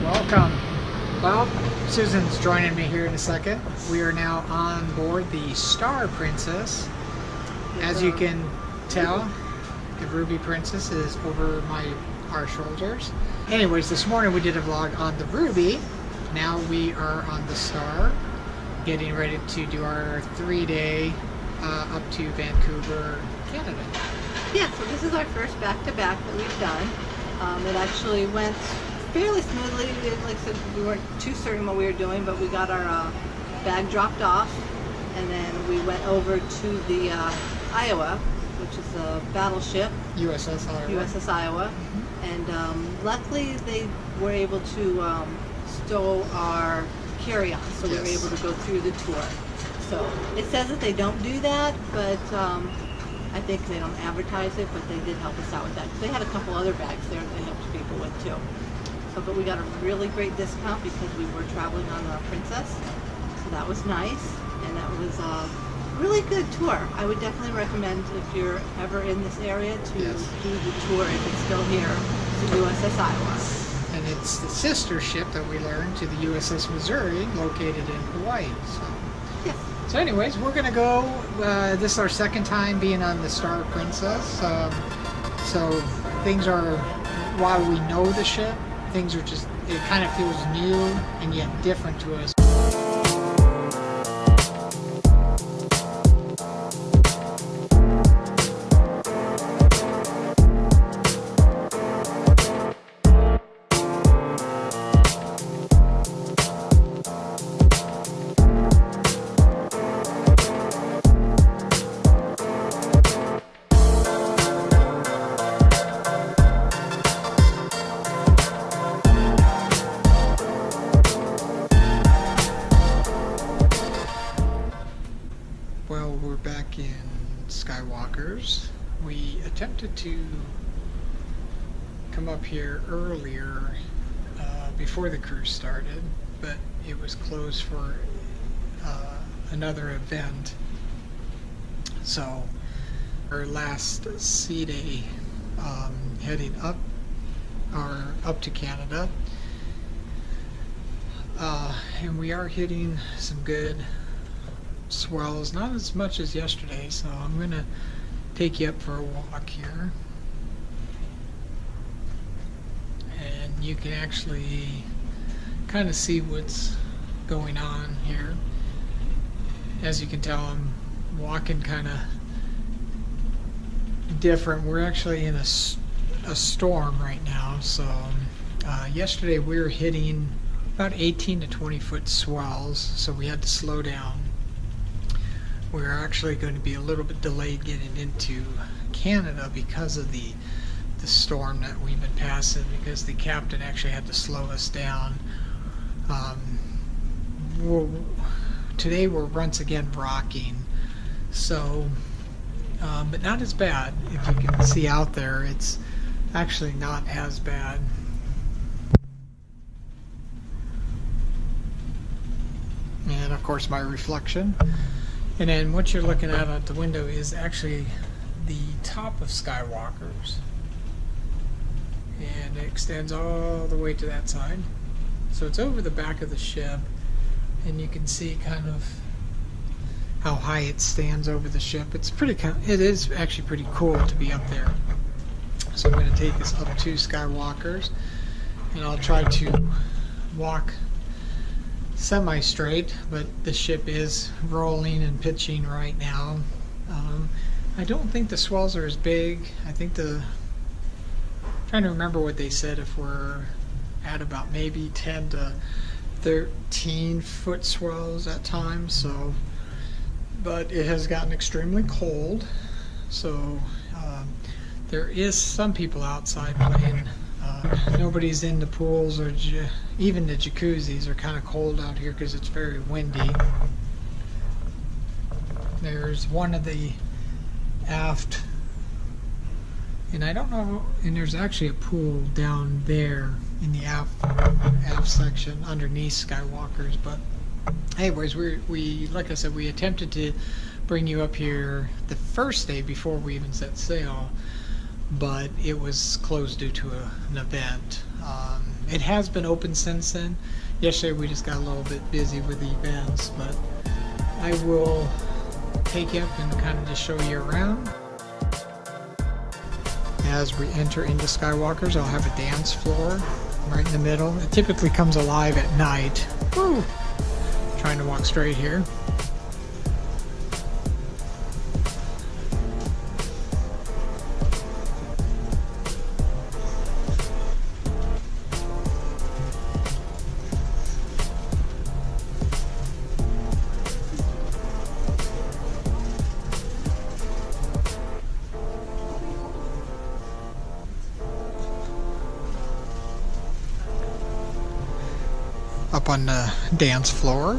Welcome. Well, Susan's joining me here in a second. We are now on board the Star Princess. As you can tell, the Ruby Princess is over our shoulders. Anyways, this morning we did a vlog on the Ruby. Now we are on the Star, getting ready to do our 3-day up to Vancouver, Canada. Yeah, so this is our first back-to-back that we've done. It actually went fairly smoothly. Like I said, we weren't too certain what we were doing, but we got our bag dropped off, and then we went over to the Iowa, which is a battleship. USS Iowa. USS Iowa. And luckily they were able to stow our carry-on, so we were able to go through the tour. So it says that they don't do that, but I think they don't advertise it, but they did help us out with that. They had a couple other bags there that they helped people with too. So, but we got a really great discount because we were traveling on the Princess, so that was nice, and that was a really good tour. I would definitely recommend, if you're ever in this area, to do the tour if it's still here to USS Iowa. And it's the sister ship that we learned to the USS Missouri, located in Hawaii. Yes. So anyways, we're going to go, this is our second time being on the Star Princess, so things are, while we know the ship, things are just, it kind of feels new and yet different to us. Well, we're back in Skywalker's. We attempted to come up here earlier before the cruise started, but it was closed for another event. So our last sea day heading up to Canada, and we are hitting some good swells, not as much as yesterday, so I'm gonna take you up for a walk here, and you can actually kind of see what's going on here. As you can tell, I'm walking kind of different. We're actually in a storm right now, so yesterday we were hitting about 18 to 20 foot swells, so we had to slow down. We're actually going to be a little bit delayed getting into Canada because of the storm that we've been passing, because the captain actually had to slow us down. Today we're once again rocking, so but not as bad. If you can see out there, it's actually not as bad. And of course my reflection. And then what you're looking at out the window is actually the top of Skywalker's, and it extends all the way to that side. So it's over the back of the ship, and you can see kind of how high it stands over the ship. It is actually pretty cool to be up there. So I'm going to take us up to Skywalker's, and I'll try to walk semi-straight, but the ship is rolling and pitching right now. I don't think the swells are as big. I think trying to remember what they said, if we're at about maybe 10 to 13 foot swells at times. So, but it has gotten extremely cold, so there is some people outside playing. Nobody's in the pools, or even the jacuzzis are kind of cold out here because it's very windy. There's one of the aft, and I don't know, and there's actually a pool down there in the aft section underneath Skywalker's. But anyways, we like I said, we attempted to bring you up here the first day before we even set sail, but it was closed due to an event. It has been open since then. Yesterday we just got a little bit busy with the events, but I will take you up and kind of just show you around. As we enter into Skywalker's, I'll have a dance floor right in the middle. It typically comes alive at night. Woo! Trying to walk straight here. Up on the dance floor.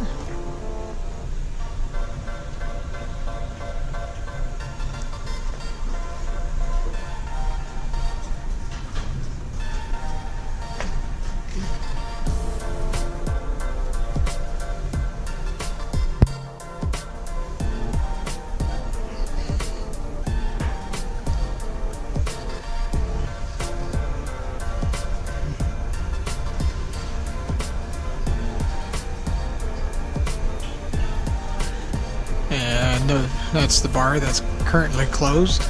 And that's the bar that's currently closed.